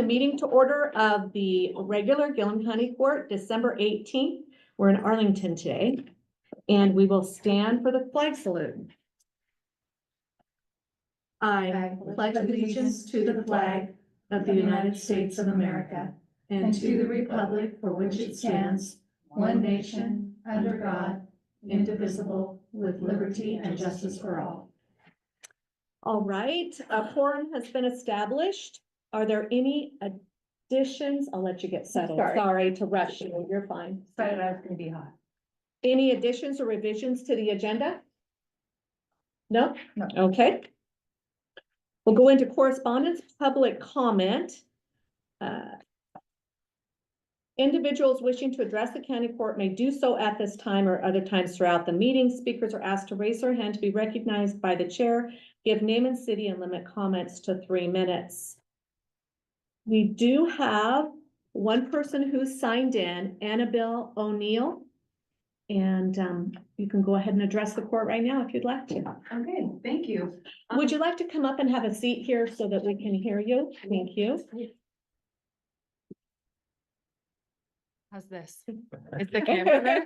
the meeting to order of the regular Gillum County Court, December 18th. We're in Arlington today, and we will stand for the flag salute. I pledge allegiance to the flag of the United States of America and to the republic for which it stands, one nation, under God, indivisible, with liberty and justice for all. All right, a quorum has been established. Are there any additions? I'll let you get settled. Sorry to rush you. You're fine. Sorry, I was gonna be hot. Any additions or revisions to the agenda? No? No. Okay. We'll go into correspondence, public comment. Individuals wishing to address the county court may do so at this time or other times throughout the meeting. Speakers are asked to raise their hand to be recognized by the chair, give name and city, and limit comments to 3 minutes. We do have one person who's signed in, Annabelle O'Neill. And you can go ahead and address the court right now if you'd like to. Okay, thank you. Would you like to come up and have a seat here so that we can hear you? Thank you. How's this? Is the camera there?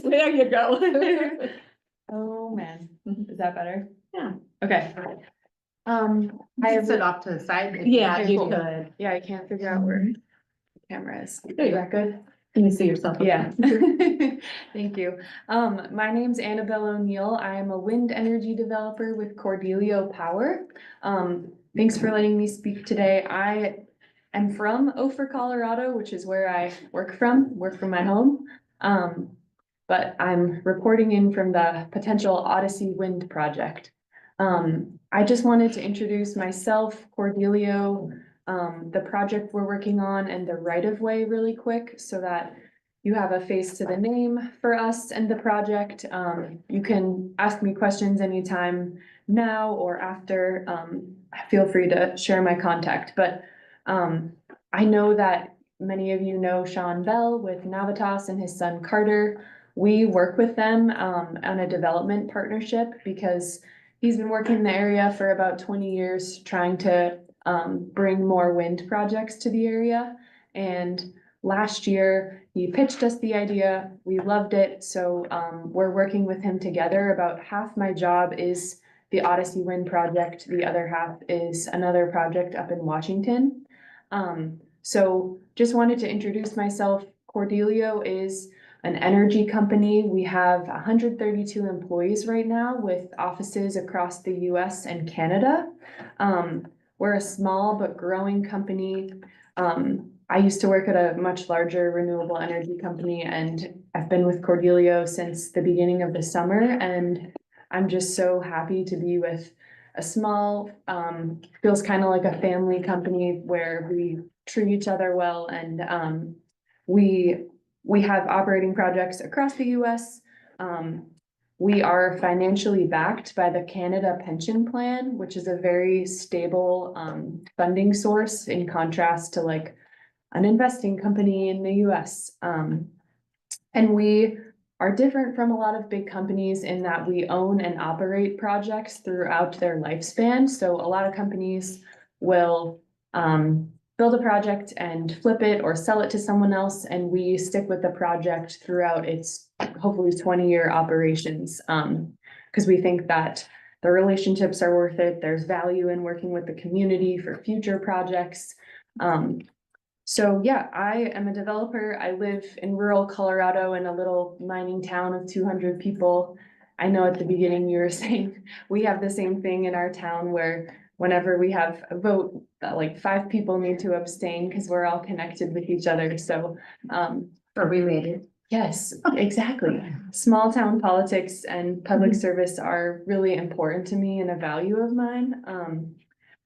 There you go. Oh, man. Is that better? Yeah. Okay. I have it off to the side. If Yeah, you you could. could. Yeah, I can't figure out where the camera is. There you Is that good? Can you see yourself? Yeah. Thank you. My name's Annabelle O'Neill. I am a wind energy developer with Cordelio Power. Thanks for letting me speak today. I'm from Ophir, Colorado, which is where I work from my home. But I'm reporting in from the potential Odyssey Wind project. I just wanted to introduce myself, Cordelio, the project we're working on, and the right-of-way really quick so that you have a face to the name for us and the project. You can ask me questions anytime now or after. Feel free to share my contact, but I know that many of you know Sean Bell with Navitas and his son Carter. We work with them on a development partnership because he's been working in the area for about 20 years trying to bring more wind projects to the area. And last year he pitched us the idea. We loved it. So we're working with him together. About half my job is the Odyssey Wind project. The other half is another project up in Washington. So just wanted to introduce myself. Cordelio is an energy company. We have 132 employees right now with offices across the US and Canada. We're a small but growing company. I used to work at a much larger renewable energy company, and I've been with Cordelio since the beginning of the summer, and I'm just so happy to be with a small, feels kind of like a family company where we treat each other well, and we have operating projects across the US. We are financially backed by the Canada Pension Plan, which is a very stable funding source in contrast to like an investing company in the US. And we are different from a lot of big companies in that we own and operate projects throughout their lifespan. So a lot of companies will build a project and flip it or sell it to someone else, and we stick with the project throughout its hopefully 20-year operations, because we think that the relationships are worth it. There's value in working with the community for future projects. So yeah, I am a developer. I live in rural Colorado in a little mining town of 200 people. I know at the beginning you were saying we have the same thing in our town where whenever we have a vote, like 5 people need to abstain because we're all connected with each other. So Are related. yes, exactly. Small town politics and public service are really important to me and a value of mine.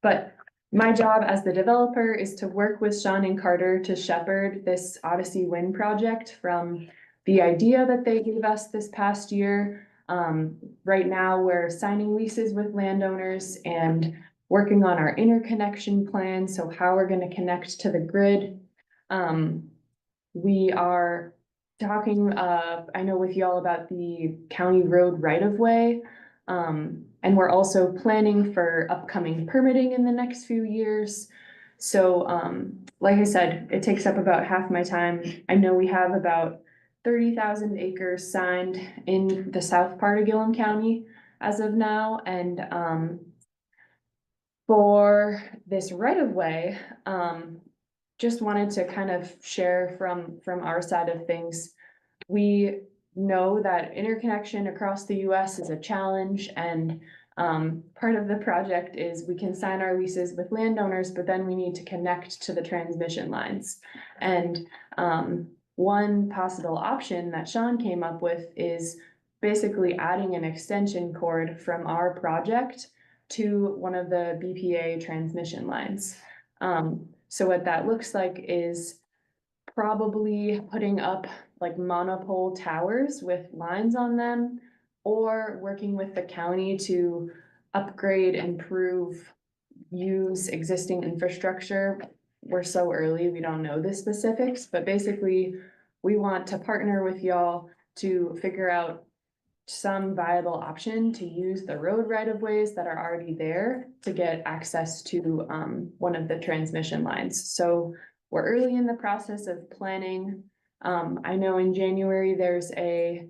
But my job as the developer is to work with Sean and Carter to shepherd this Odyssey Wind project from the idea that they gave us this past year. Right now we're signing leases with landowners and working on our interconnection plan. So how we're going to connect to the grid. We are talking, I know with y'all about the county road right-of-way. And we're also planning for upcoming permitting in the next few years. So, like I said, it takes up about half my time. I know we have about 30,000 acres signed in the south part of Gillum County as of now, and, for this right of way, just wanted to kind of share from our side of things. We know that interconnection across the US is a challenge, and part of the project is we can sign our leases with landowners, but then we need to connect to the transmission lines. And one possible option that Sean came up with is basically adding an extension cord from our project to one of the BPA transmission lines. So what that looks like is probably putting up like monopole towers with lines on them, or working with the county to upgrade, improve, use existing infrastructure. We're so early, we don't know the specifics, but basically we want to partner with y'all to figure out some viable option to use the road right of ways that are already there to get access to one of the transmission lines. So we're early in the process of planning. I know in January, there's a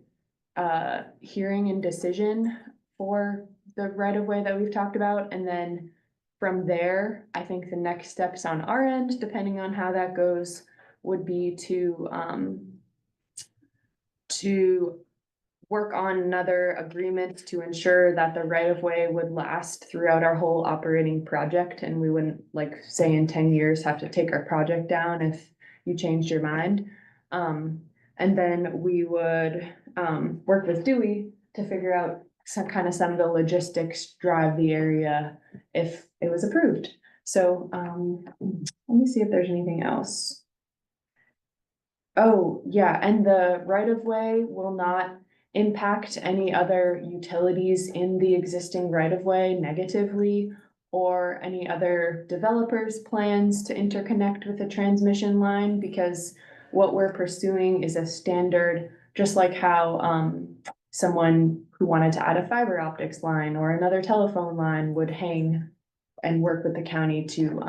hearing and decision for the right of way that we've talked about. And then from there, I think the next steps on our end, depending on how that goes, would be to work on another agreement to ensure that the right of way would last throughout our whole operating project, and we wouldn't, like, say in 10 years, have to take our project down if you changed your mind. And then we would work with Dewey to figure out some of the logistics, drive the area if it was approved. So let me see if there's anything else. Oh, yeah, and the right of way will not impact any other utilities in the existing right of way negatively, or any other developers' plans to interconnect with a transmission line, because what we're pursuing is a standard, just like how someone who wanted to add a fiber optics line or another telephone line would hang and work with the county to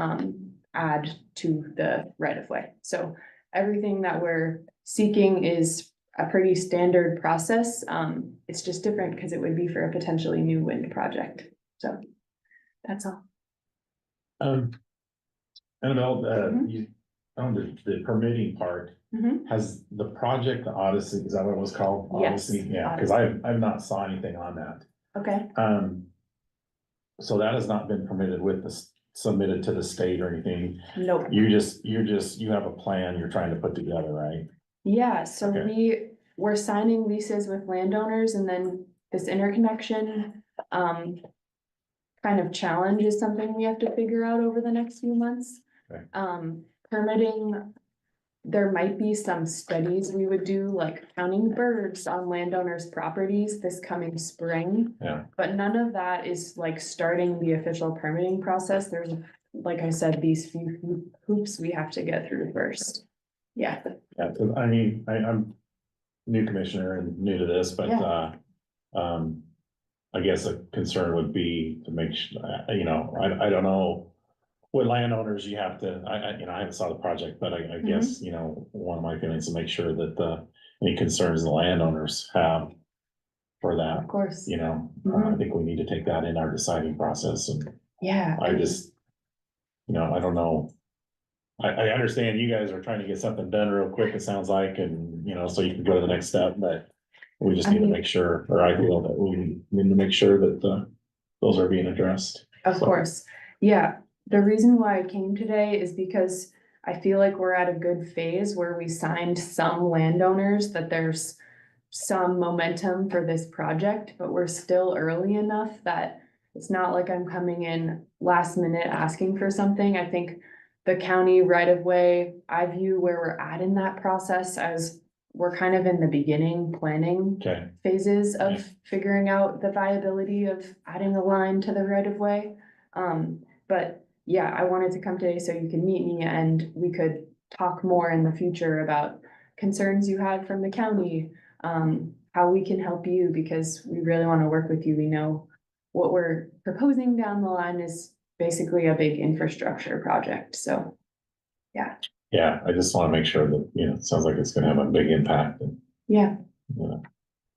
add to the right of way. So everything that we're seeking is a pretty standard process. It's just different because it would be for a potentially new wind project. So that's all. Annabelle, Mhm. you, on the permitting part, Mhm. has the project, the Odyssey, is that what it was called? Yes, Odyssey, yeah, because I've not saw anything on that. Okay. So that has not been permitted with the, submitted to the state or anything. Nope. You have a plan you're trying to put together, right? Yeah, so Okay. we're signing leases with landowners, and then this interconnection kind of challenge is something we have to figure out over the next few months. Okay. Permitting, there might be some studies we would do, like counting birds on landowners' properties this coming spring. Yeah. But none of that is like starting the official permitting process. There's, like I said, these few hoops we have to get through first. Yeah. Yeah, 'cause I mean, I'm new commissioner and new to this, but, I guess a concern would be to make sure, I don't know. What landowners you have to, I haven't saw the project, but I guess, one of my feelings is to make sure that, any concerns the landowners have for that, Of course. I think we need to take that in our deciding process, and Yeah. I just, I don't know. I understand you guys are trying to get something done real quick, it sounds like, and, so you can go to the next step, but we just need to make sure, or I feel that we need to make sure that, those are being addressed. Of course, yeah. The reason why I came today is because I feel like we're at a good phase where we signed some landowners that there's some momentum for this project, but we're still early enough that it's not like I'm coming in last minute asking for something. I think the county right of way, I view where we're at in that process as we're kind of in the beginning planning Okay, phases Yeah. of figuring out the viability of adding a line to the right of way. But yeah, I wanted to come today so you can meet me and we could talk more in the future about concerns you had from the county, how we can help you, because we really want to work with you. We know what we're proposing down the line is basically a big infrastructure project, so. Yeah, I just want to make sure that, you know, it sounds like it's gonna have a big impact and, Yeah. you know,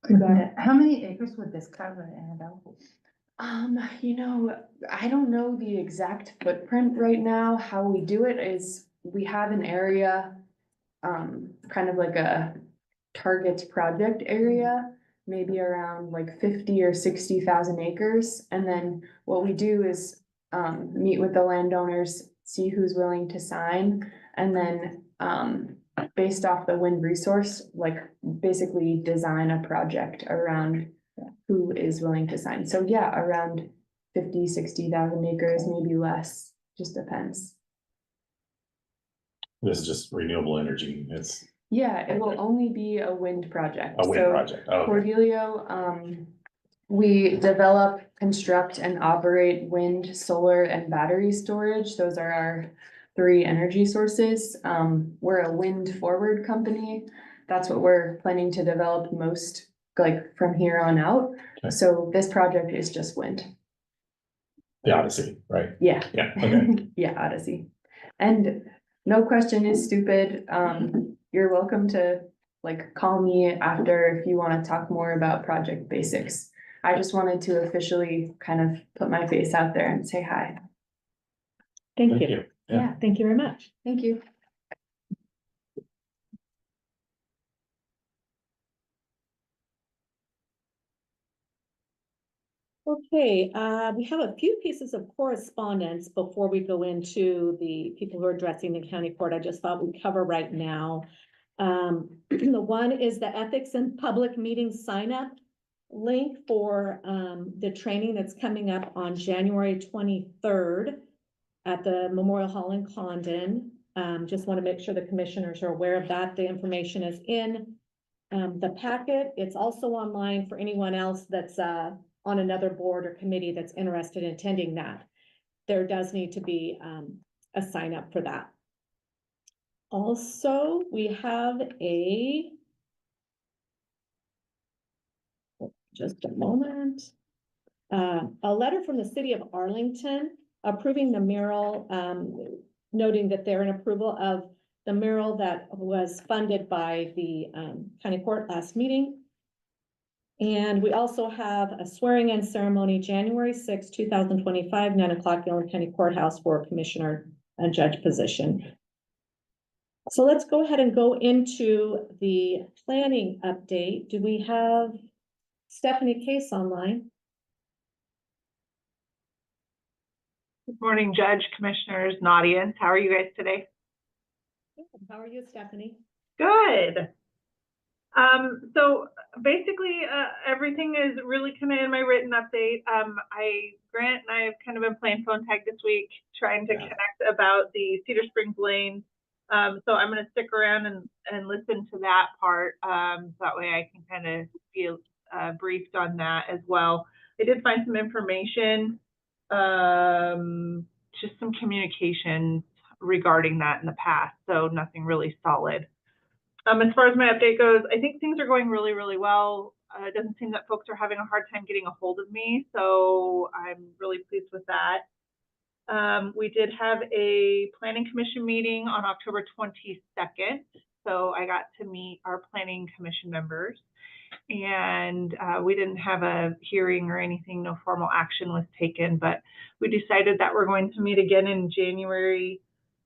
Got it. How many acres would this cover, Annabelle? You know, I don't know the exact footprint right now. How we do it is we have an area, kind of like a target project area, maybe around like 50 or 60,000 acres. And then what we do is, meet with the landowners, see who's willing to sign, and then, based off the wind resource, like basically design a project around who is willing to sign. So yeah, around 50, 60,000 acres, maybe less, just depends. this is just renewable energy. It's Yeah, it will only be a wind project. a wind So project. Oh, okay. Cordelio, we develop, construct, and operate wind, solar, and battery storage. Those are our three energy sources. We're a wind forward company. That's what we're planning to develop most, like from here on out. Okay. So this project is just wind. The Odyssey, right? Yeah. Yeah, okay. Yeah, Odyssey. And no question is stupid. You're welcome to like call me after if you want to talk more about project basics. I just wanted to officially kind of put my face out there and say hi. Thank you. Yeah. Thank you very much. Thank you. Okay, we have a few pieces of correspondence before we go into the people who are addressing the county court. I just thought we'd cover right now. The one is the ethics and public meeting sign up link for the training that's coming up on January 23rd at the Memorial Hall in Condon. Just want to make sure the commissioners are aware of that. The information is in the packet. It's also online for anyone else that's on another board or committee that's interested in attending that. There does need to be a sign up for that. Also, we have just a moment, a letter from the city of Arlington approving the mural, noting that they're in approval of the mural that was funded by the county court last meeting. And we also have a swearing in ceremony, January 6, 2025, 9 o'clock, Yellen County Courthouse for commissioner and judge position. So let's go ahead and go into the planning update. Do we have Stephanie Case online? Good morning, Judge, Commissioners, and audience. How are you guys today? How are you, Stephanie? Good. So basically, everything is really kind of in my written update. Grant and I have kind of been playing phone tag this week, trying to connect about the Cedar Springs lane. So I'm going to stick around and listen to that part. So that way I can kind of feel briefed on that as well. I did find some information, just some communication regarding that in the past. So nothing really solid. As far as my update goes, I think things are going really, really well. It doesn't seem that folks are having a hard time getting a hold of me, so I'm really pleased with that. We did have a planning commission meeting on October 22nd, so I got to meet our planning commission members, and we didn't have a hearing or anything. No formal action was taken, but we decided that we're going to meet again in January,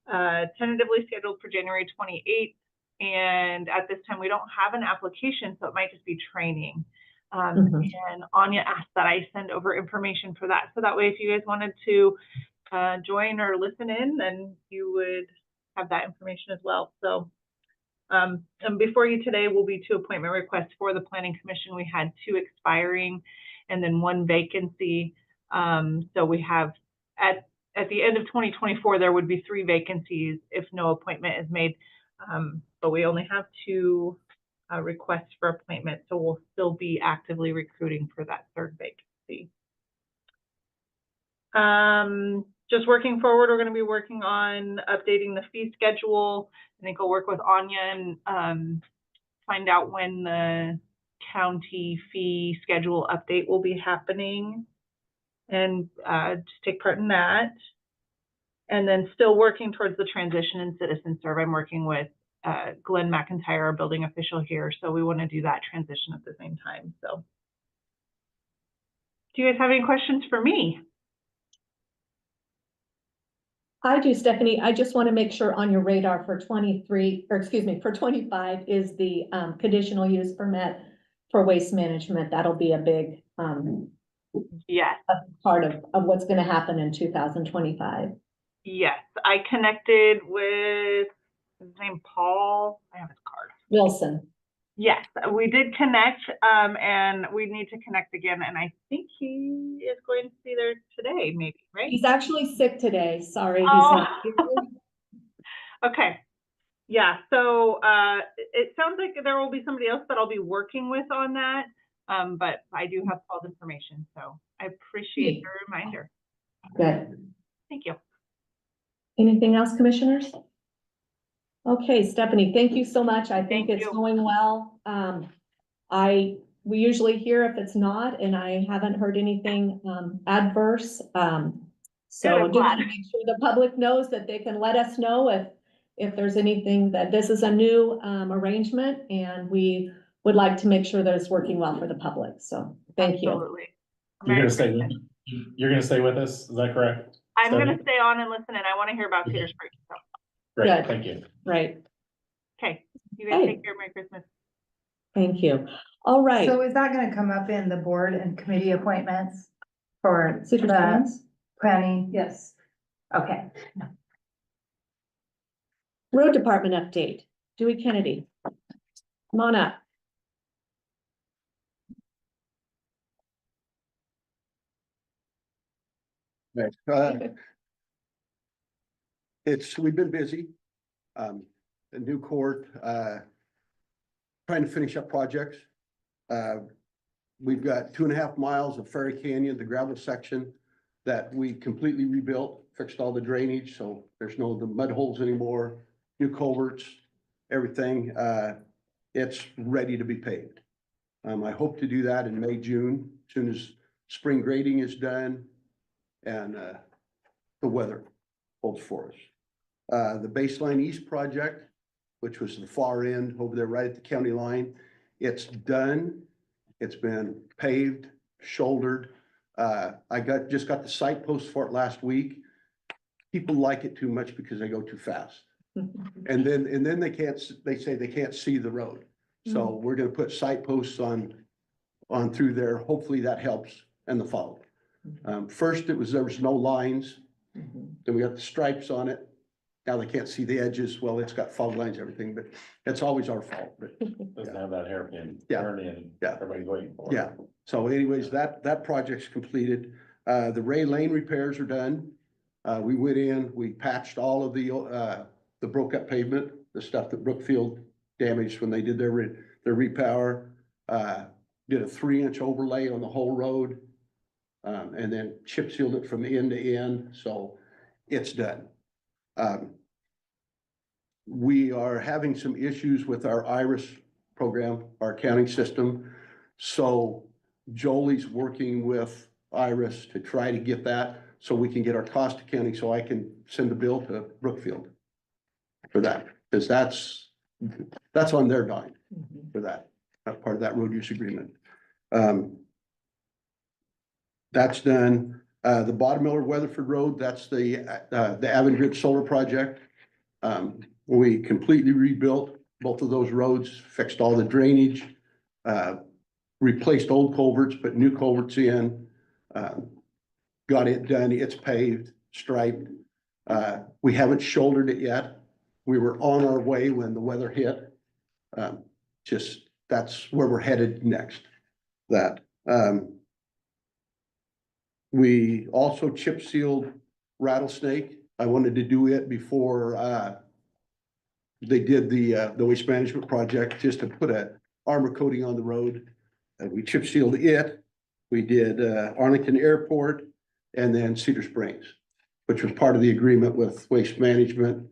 tentatively scheduled for January 28th. And at this time, we don't have an application, so it might just be training. And Anya asked that I send over information for that. So that way, if you guys wanted to join or listen in, then you would have that information as well. So and before you today will be 2 appointment requests for the Planning Commission. We had 2 expiring and then 1 vacancy. So we have at the end of 2024, there would be 3 vacancies if no appointment is made. But we only have 2 requests for appointment, so we'll still be actively recruiting for that 3rd vacancy. Just working forward, we're going to be working on updating the fee schedule. I think I'll work with Anya and find out when the county fee schedule update will be happening and just take part in that. And then still working towards the transition in citizen serve. I'm working with Glenn McIntyre, our building official here. So we want to do that transition at the same time. So do you guys have any questions for me? I do, Stephanie. I just want to make sure on your radar for 23, or excuse me, for 25 is the conditional use permit for waste management. That'll be a big Yes. part of what's going to happen in 2025. Yes. I connected with his name, Paul. I have his card. Wilson. Yes, we did connect, and we need to connect again. And I think he is going to be there today, maybe, right? He's actually sick today. Sorry, he's Oh. not here. Okay. Yeah, so it sounds like there will be somebody else that I'll be working with on that. But I do have Paul's information, so I appreciate your reminder. Good. Thank you. Anything else, commissioners? Okay, Stephanie, thank you so much. I think Thank it's you. going well. We usually hear if it's not, and I haven't heard anything adverse. So I'm just to glad. make sure the public knows that they can let us know if there's anything, that this is a new arrangement, and we would like to make sure that it's working well for the public. So thank you. Absolutely. You're gonna stay, you're gonna stay with us, is that correct? I'm going to Stephanie? stay on and listen, and I want to hear about Okay. Cedar Springs. So, Great, Good. thank you. Right. okay, you guys Hey. take care. Merry Christmas. Thank you. All right. So is that gonna come up in the board and committee appointments for Cedar the Springs? planning? Yes. Okay. Road Department update. Dewey Kennedy. Come on up. Right. We've been busy. The new court, trying to finish up projects. We've got 2.5 miles of Ferry Canyon, the gravel section that we completely rebuilt, fixed all the drainage, so there's the mud holes anymore, new culverts, everything. It's ready to be paved. I hope to do that in May, June, as soon as spring grading is done and the weather holds for us. The Baseline East project, which was the far end over there right at the county line, it's done. It's been paved, shouldered. I just got the site post for it last week. People like it too much because they go too fast. And then they say they can't see the road. So we're gonna put site posts on through there. Hopefully that helps in the fall. First there was no lines. Then we got the stripes on it. Now they can't see the edges. Well, it's got fog lines, everything, but it's always our fault, but Doesn't have that hairpin Yeah. turn in, Yeah. everybody's waiting for. yeah. So anyways, that project's completed. The Ray Lane repairs are done. We went in, we patched all of the broke up pavement, the stuff that Brookfield damaged when they did their repower. Did a 3-inch overlay on the whole road. And then chip sealed it from end to end, so it's done. We are having some issues with our IRIS program, our accounting system. So Jolie's working with IRIS to try to get that so we can get our cost accounting, so I can send the bill to Brookfield for that, because that's on their dime for that, part of that road use agreement. That's done. The Bottom Miller Weatherford Road, that's the Avangrid Solar Project. We completely rebuilt both of those roads, fixed all the drainage, replaced old culverts, put new culverts in, got it done. It's paved, striped. We haven't shouldered it yet. We were on our way when the weather hit. That's where we're headed next. We also chip sealed Rattlesnake. I wanted to do it before they did the waste management project, just to put a armor coating on the road. We chip sealed it. We did Arlington Airport and then Cedar Springs, which was part of the agreement with waste management,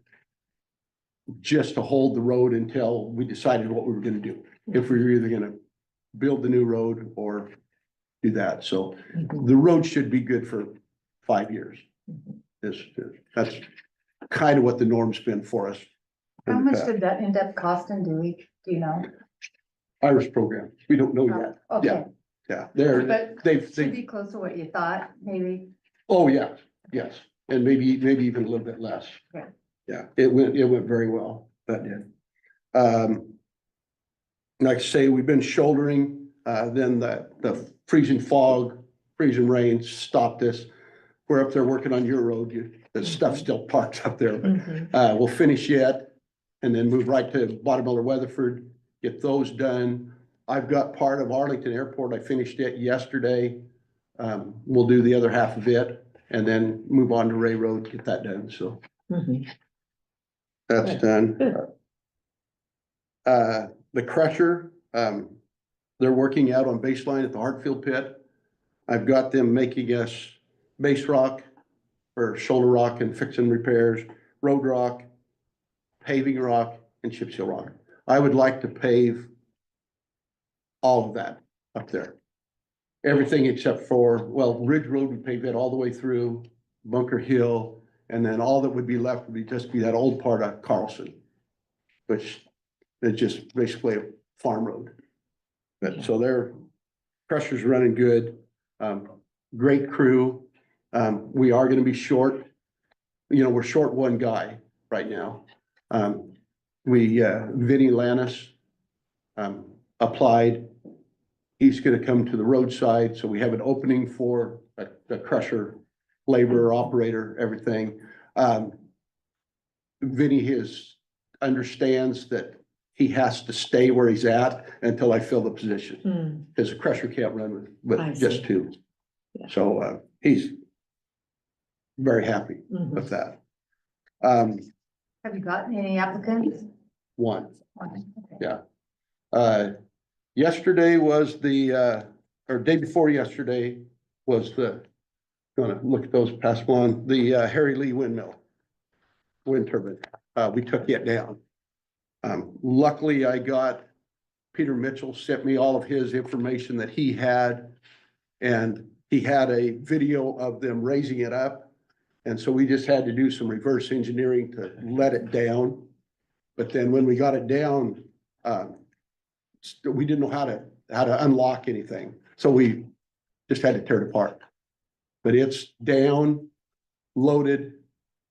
just to hold the road until we decided what we were gonna do. If we were either gonna build the new road or do that. So the road should be good for 5 years. That's kind of what the norm's been for us. in How the much past. did that end up costing, do you know? Iris program, we don't know yet. Okay, Yeah, but they've, should be close to what you thought, maybe. oh, yeah, yes, and maybe even a little bit less. Yeah. Yeah, it went very well, that did. Like I say, we've been shouldering, then the freezing fog, freezing rain stopped us. We're up there working on your road, the stuff's still parked up there, but we'll finish yet. And then move right to Bottomiller, Weatherford, get those done. I've got part of Arlington Airport, I finished it yesterday. We'll do the other half of it and then move on to Ray Road, get that done, so. That's done. The crusher, they're working out on baseline at the Hartfield pit. I've got them making us base rock or shoulder rock and fixing repairs, road rock, paving rock and chip seal rock. I would like to pave all of that up there. Everything except for, well, Ridge Road, we pave it all the way through Bunker Hill. And then all that would be left would be just be that old part of Carlson, which is just basically a farm road. But so their pressure's running good. Great crew. We are gonna be short. You know, we're short one guy right now. Vinnie Lannis, applied. He's gonna come to the roadside, so we have an opening for a crusher, laborer, operator, everything. Vinnie understands that he has to stay where he's at until I fill the position. Cause the crusher can't run with I just see. two. Yeah. So, he's very happy with that. Have you gotten any applicants? One. Okay. Yeah. Yesterday was or day before yesterday was gonna look at those past one, the Harry Lee windmill. Wind turbine. We took it down. Luckily I got Peter Mitchell sent me all of his information that he had. And he had a video of them raising it up. And so we just had to do some reverse engineering to let it down. But then when we got it down, we didn't know how to unlock anything. So we just had to tear it apart. But it's down, loaded,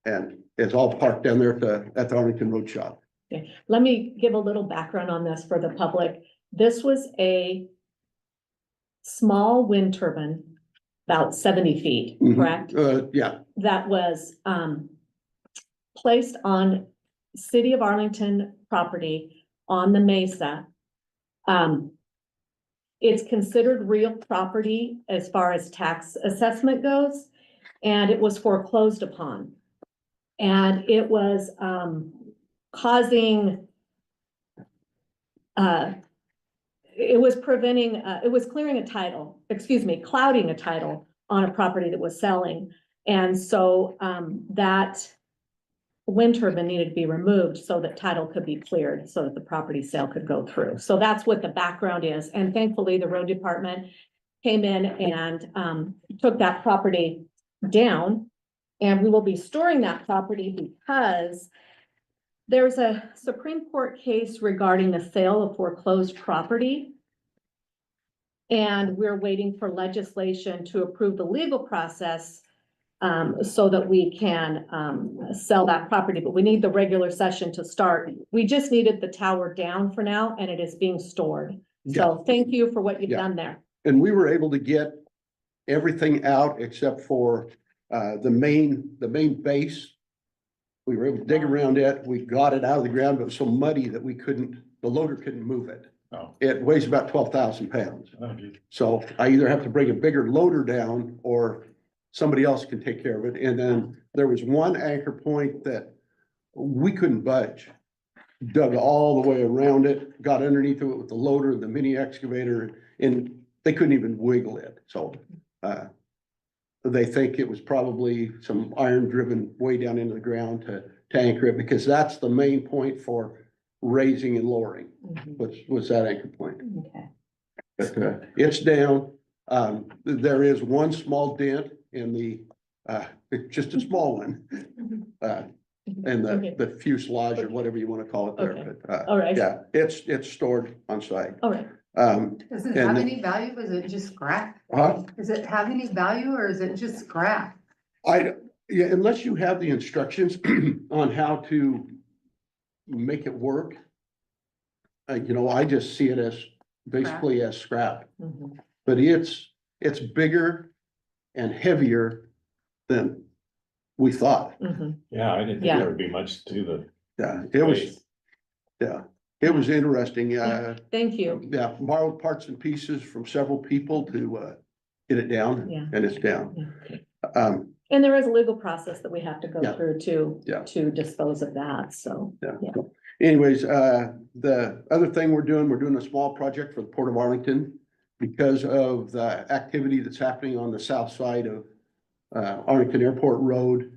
and it's all parked down there at the Arlington Road Shop. Okay. Let me give a little background on this for the public. This was a small wind turbine, about 70 feet, correct? Yeah, That was placed on City of Arlington property on the Mesa. It's considered real property as far as tax assessment goes, and it was foreclosed upon. And it was causing it was preventing, it was clearing a title, clouding a title on a property that was selling. And so that wind turbine needed to be removed so that title could be cleared, so that the property sale could go through. So that's what the background is. And thankfully, the road department came in and took that property down. And we will be storing that property because there's a Supreme Court case regarding the sale of foreclosed property. And we're waiting for legislation to approve the legal process so that we can sell that property, but we need the regular session to start. We just needed the tower down for now, and it is being stored. So thank you for what you've done there. and we were able to get everything out except for the main base. We were able to dig around it. We got it out of the ground, but it was so muddy that the loader couldn't move it. Oh. It weighs about 12,000 pounds. Oh, geez. So I either have to bring a bigger loader down or somebody else can take care of it. And then there was one anchor point that we couldn't budge. Dug all the way around it, got underneath it with the loader, the mini excavator, and they couldn't even wiggle it. So they think it was probably some iron driven way down into the ground to anchor it, because that's the main point for raising and lowering, was that anchor point. Okay. But it's down. There is one small dent in the It's just a small one. And Okay. the fuselage or whatever you want to call it there, Okay. but, All right. yeah, it's stored on site. All right. Does it And have the- any value? Is it just scrap? Huh? Does it have any value or is it just scrap? Yeah, unless you have the instructions on how to make it work. I just see it as basically as scrap, Mhm. but it's bigger and heavier than we thought. Mhm. Yeah, I didn't think Yeah. there would be much to the Yeah, it was, space. yeah, it was interesting. Thank you. Yeah, borrowed parts and pieces from several people to get it down, Yeah. and it's down. Yeah. Um, And there is a legal process that we have to go Yeah. through Yeah. to dispose of that, so. yeah. Yeah. Anyways, the other thing we're doing a small project for the Port of Arlington because of the activity that's happening on the south side of Arlington Airport Road.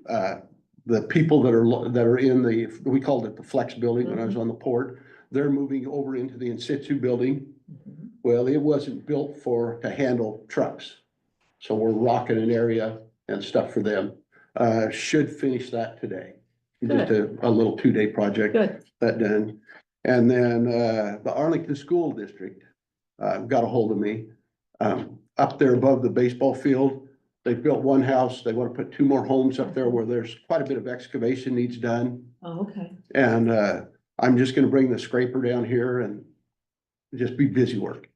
The people that are in we called it the Flex building when I was on the port, they're moving over into the in situ building. Mhm. Well, it wasn't built to handle trucks. So we're rocking an area and stuff for them. Should finish that today. Just a little 2-day project. Good. That done. And then, the Arlington School District, got a hold of me. Up there above the baseball field, they built one house. They want to put 2 more homes up there where there's quite a bit of excavation needs done. Oh, okay. And, I'm just gonna bring the scraper down here and just be busy work.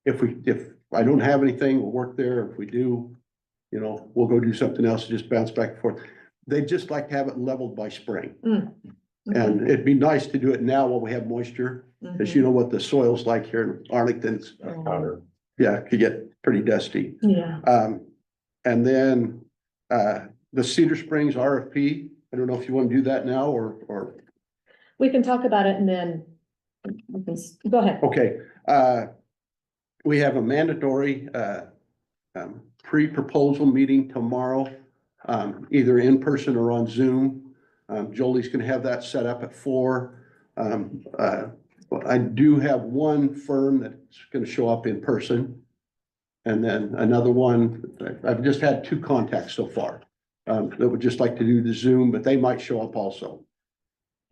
If I don't have anything, we'll work there. If we do, we'll go do something else, just bounce back and forth. They'd just like to have it leveled by spring. Mm. And it'd be nice to do it now while we have moisture, because you know what the soil's like here in Arlington. It's, Powder. yeah, it could get pretty dusty. Yeah. And then, the Cedar Springs RFP, I don't know if you want to do that now or, We can talk about it and then go ahead. okay. We have a mandatory, pre-proposal meeting tomorrow, either in person or on Zoom. Jolie's gonna have that set up at 4. But I do have one firm that's gonna show up in person. And then another one, I've just had 2 contacts so far, that would just like to do the Zoom, but they might show up also.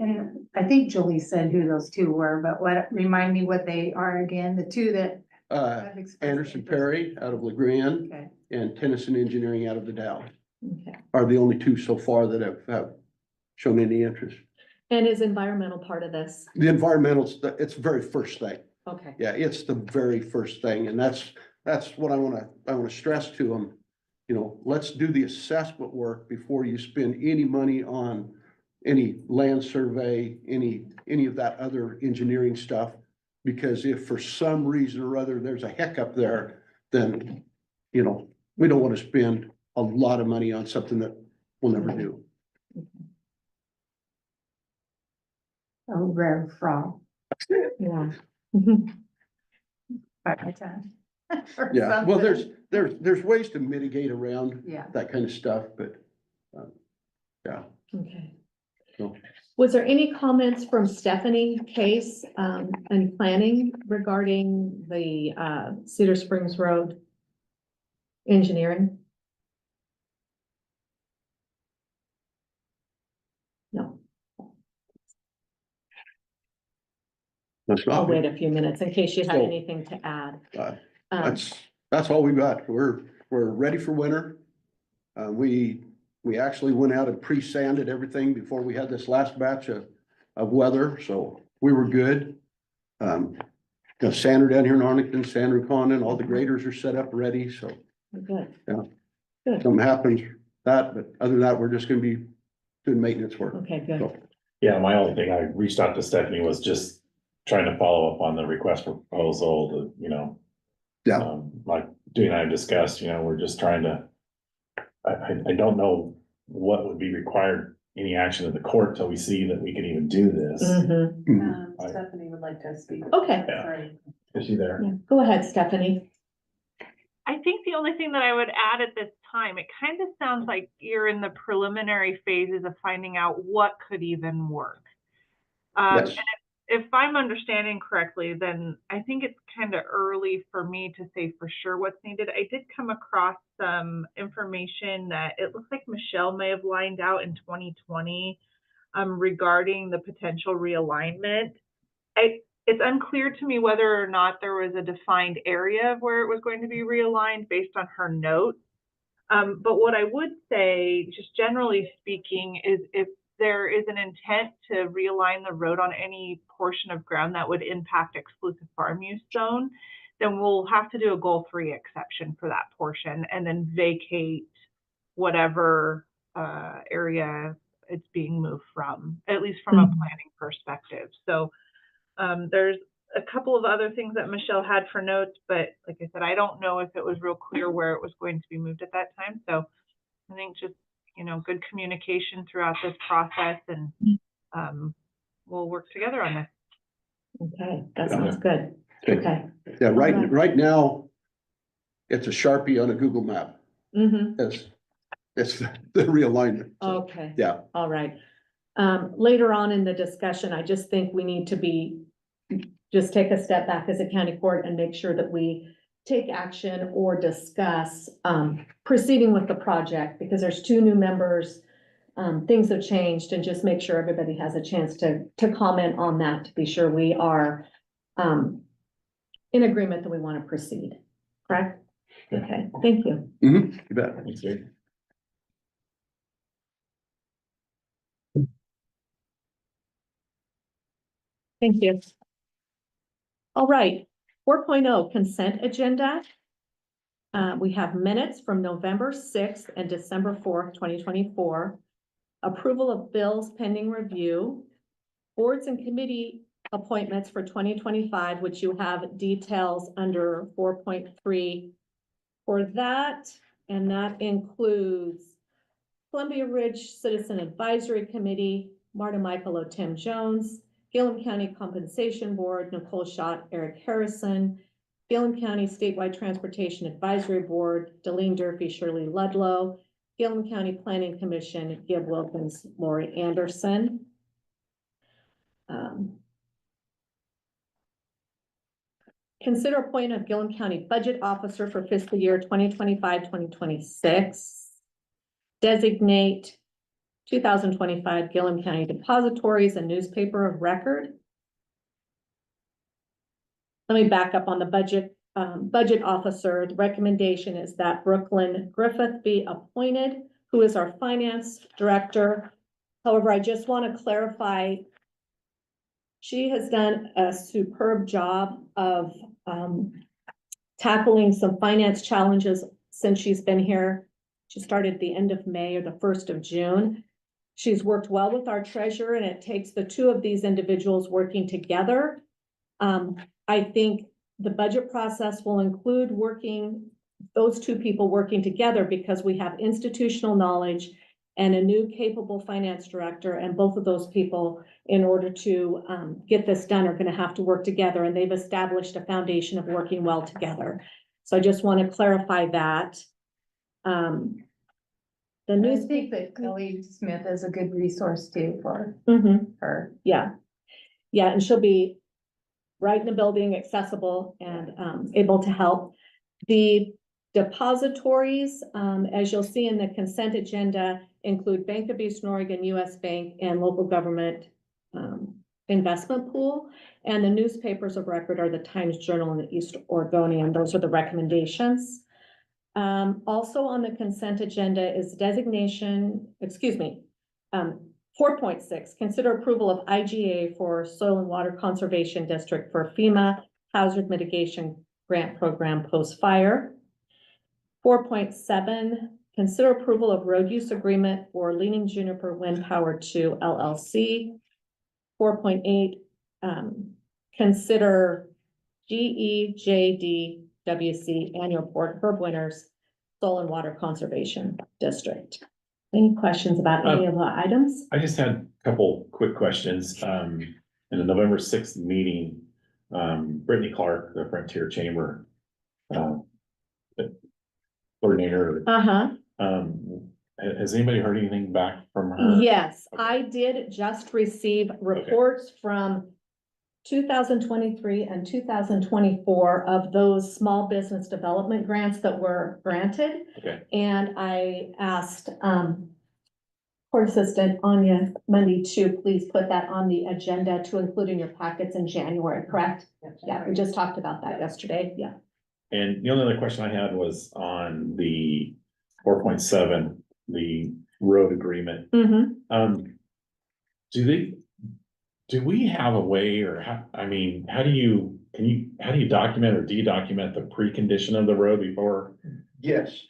And I think Julie said who those 2 were, but remind me what they are again, the 2 that. have expressed Anderson interest. Perry out of LeGrand Okay, and Tennyson Engineering out of the Dow Okay. are the only 2 so far that have shown any interest. And is environmental part of this? The environmental's, it's the very first thing. Okay. Yeah, it's the very first thing, and that's what I wanna stress to them. Let's do the assessment work before you spend any money on any land survey, any of that other engineering stuff. Because if for some reason or other there's a hiccup there, then, we don't wanna spend a lot of money on something that we'll never do. a rare frog. Yeah. By time. Or Yeah, well, something. there's ways to mitigate around Yeah. that kind of stuff, but, yeah. Okay. No. Was there any comments from Stephanie Case, and planning regarding the, Cedar Springs Road engineering? No, That's I'll not, wait a few minutes in case you had So- anything to add. uh, Um, that's all we got. We're ready for winter. We actually went out and pre-sanded everything before we had this last batch of weather, so we were good. Got sander down here in Arlington, sander in Condon, all the graders are set up ready, so Good. Yeah. Good. something happens that, but other than that, we're just gonna be doing maintenance work. Okay, good. So, Yeah, my only thing, I reached out to Stephanie was just trying to follow up on the request for proposal, Yeah, like Dewey and I have discussed, we're just trying to. I don't know what would be required, any action of the court till we see that we can even do this. Mhm. Mhm. Stephanie would like to speak. Okay, Yeah. Sorry. Is she there? yeah, go ahead, Stephanie. I think the only thing that I would add at this time, it kind of sounds like you're in the preliminary phases of finding out what could even work. yes, if I'm understanding correctly, then I think it's kind of early for me to say for sure what's needed. I did come across some information that it looks like Michelle may have lined out in 2020 regarding the potential realignment. It's unclear to me whether or not there was a defined area of where it was going to be realigned based on her notes. But what I would say, just generally speaking, is if there is an intent to realign the road on any portion of ground that would impact exclusive farm use zone, then we'll have to do a goal 3 exception for that portion and then vacate whatever area it's being moved from, at least from a planning perspective. So there's a couple of other things that Michelle had for notes, but like I said, I don't know if it was real clear where it was going to be moved at that time. So I think just, good communication throughout this process, and we'll work together on this. Okay, that sounds good. Okay. Okay. Yeah, Alright. right now, it's a Sharpie on a Google map. Mm-hmm. It's the realignment. So, Okay. yeah, All right. Later on in the discussion, I just think we need to just take a step back as a county court and make sure that we take action or discuss, proceeding with the project, because there's 2 new members. Things have changed, and just make sure everybody has a chance to comment on that, to be sure we are, in agreement that we want to proceed. Correct? Okay, thank you. you bet. Thanks, Dave. Thank you. All right, 4.0 consent agenda. We have minutes from November 6th and December 4th, 2024. Approval of bills pending review. Boards and committee appointments for 2025, which you have details under 4.3 for that. And that includes Columbia Ridge Citizen Advisory Committee, Marta Michael, Tim Jones, Gillum County Compensation Board, Nicole Schott, Eric Harrison, Gillum County Statewide Transportation Advisory Board, Delene Durfee, Shirley Ludlow, Gillum County Planning Commission, Gib Wilkins, Lori Anderson. Consider appointment of Gillum County Budget Officer for fiscal year 2025-2026. Designate 2025 Gillum County Depositories and Newspaper of Record. Let me back up on the budget officer. The recommendation is that Brooklyn Griffith be appointed, who is our finance director. However, I just want to clarify, she has done a superb job of tackling some finance challenges since she's been here. She started at the end of May or the 1st of June. She's worked well with our treasurer, and it takes the 2 of these individuals working together. I think the budget process will include those 2 people working together, because we have institutional knowledge and a new capable finance director, and both of those people, in order to get this done, are going to have to work together, and they've established a foundation of working well together. So I just want to clarify that. The I news. think that Kelly Smith is a good resource too for her. Yeah, and she'll be right in the building, accessible, and able to help. The depositories, as you'll see in the consent agenda, include Bank of Eastern Oregon, US Bank, and local government investment pool. And the newspapers of record are the Times Journal and the East Oregonian. Those are the recommendations. Also on the consent agenda is 4.6, consider approval of IGA for Soil and Water Conservation District for FEMA Hazard Mitigation Grant Program post-fire. 4.7, consider approval of road use agreement for Leaning Juniper Wind Power 2 LLC. 4.8, consider GEJDWC annual report Herb Winters Soil and Water Conservation District. Any questions about any of the items? I just had a couple quick questions. In the November 6th meeting, Brittany Clark, the Frontier Chamber coordinator, has anybody heard anything back from her? Yes, I did just receive reports from 2023 and 2024 of those small business development grants that were granted. Okay. And I asked, Court Assistant Anya Monday to please put that on the agenda to include in your packets in January, correct? Yeah, we just talked about that yesterday, yeah. And the only other question I had was on the 4.7, the road agreement. Mm-hmm. Do we have a way, or how do you document or de-document the precondition of the road before? Yes,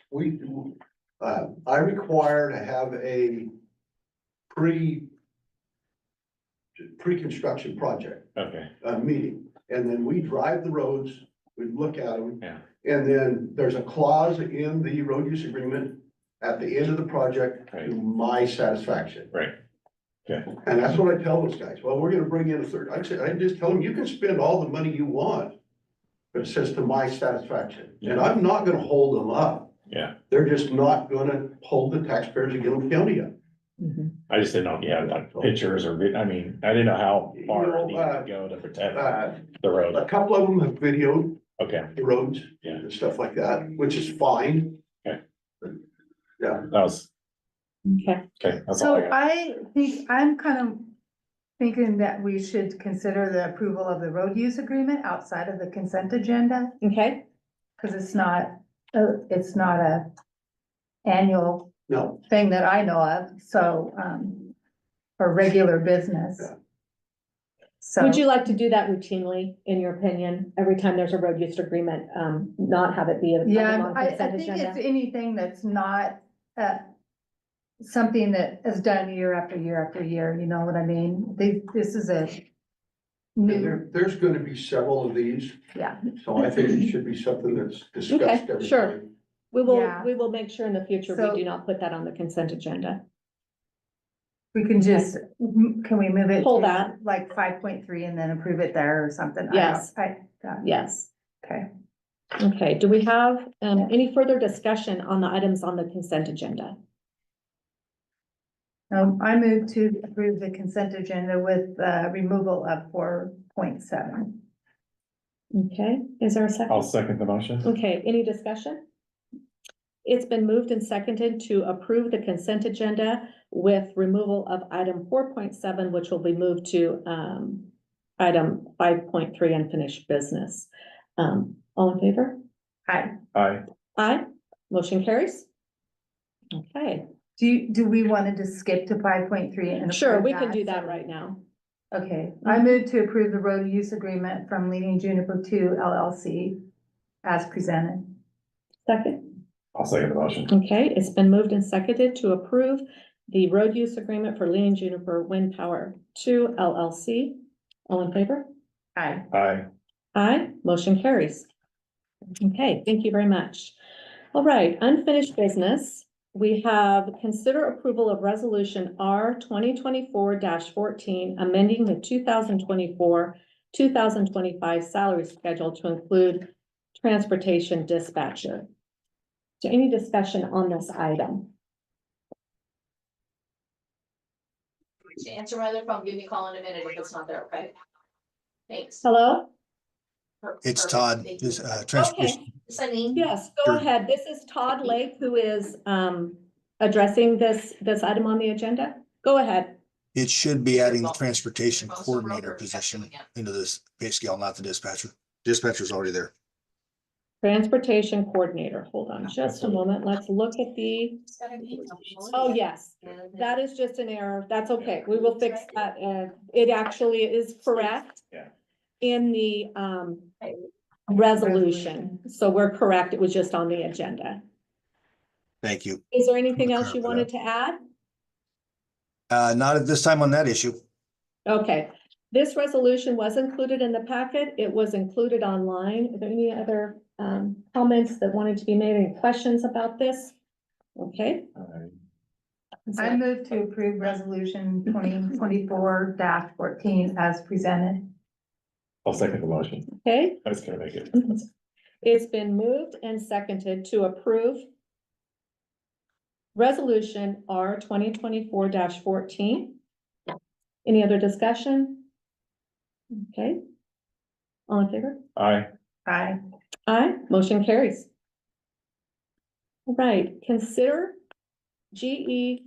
I require to have a pre-construction project, Okay, meeting. And then we drive the roads, we look at them. yeah, And then there's a clause in the road use agreement at the end of the project Right. to my satisfaction. right, okay, And that's what I tell those guys. Well, we're gonna bring in a third. I just tell them, you can spend all the money you want, but it says to my satisfaction. And I'm not gonna hold them up. yeah. They're just not gonna hold the taxpayers of Gillum County up. Mm-hmm. I just didn't know if you had like pictures or, I didn't know how far You know, it needed to go to protect the A road. couple of them have videoed Okay, the roads Yeah. and stuff like that, which is fine. Okay. Yeah. that was, Okay, okay, that's all I So got. I think, I'm kind of thinking that we should consider the approval of the road use agreement outside of the consent agenda, okay, because it's not a annual No, thing that I know of, so, for regular business. Yeah. So. would you like to do that routinely, in your opinion, every time there's a road use agreement, not have it be a Yeah, item on I consent think it's agenda? anything that's not, something that is done year after year after year, you know what I mean? This is a and new, there's gonna be several of these, yeah, so I think it should be something that's discussed every sure. time. Yeah. We will make sure in the future So- we do not put that on the consent agenda. we can just, can we move it? Hold to, that. like 5.3 and then approve it there or something? Yes. Yes. Okay. Okay, do we have, any further discussion on the items on the consent agenda? I move to approve the consent agenda with, removal of 4.7. Okay, is there a I'll second? second the motion. Okay, any discussion? It's been moved and seconded to approve the consent agenda with removal of item 4.7, which will be moved to, item 5.3 unfinished business. All in favor? Hi. Aye. Aye, motion carries. Okay, Do we want to just skip to 5.3 and? sure, approve we can do that So- right now. Okay, I move to approve the road use agreement from Leading Juniper 2 LLC as presented. Second, I'll second the motion. okay, it's been moved and seconded to approve the road use agreement for Leaning Juniper Wind Power 2 LLC. All in favor? Aye. Aye. Aye, motion carries. Okay, thank you very much. All right, unfinished business. We have consider approval of resolution R 2024-14, amending the 2024-2025 salary schedule to include transportation dispatcher. So any discussion on this item? To answer my other phone, give me a call in a minute if it's not there, okay? Thanks. Hello? It's Perfect. Todd, Thank you. this, transportation. Sunny. Yes, go ahead. This is Todd Lake, who is addressing this item on the agenda. Go ahead. It should be adding the Your phone. transportation Your phone's coordinator broke or position something, into this pay scale, not the dispatcher. Dispatcher's already there. Transportation coordinator. Hold on just a moment. Let's look at the, oh, yes. That is just an error. That's okay. We will fix that. It actually is correct. Yeah. In the resolution. So we're correct. It was just on the agenda. Thank you. Is there anything I'll else you clarify wanted to add? Not at this time on that issue. Okay, this resolution was included in the packet. It was included online. Are there any other comments that wanted to be made? Any questions about this? Okay. I move to approve resolution 2024-14 as presented. I'll second the motion. Okay, I was gonna make it. it's been moved and seconded to approve resolution R 2024-14. Any other discussion? Okay, All in favor? Aye. Aye. Aye, motion carries. All right, consider GEJDWC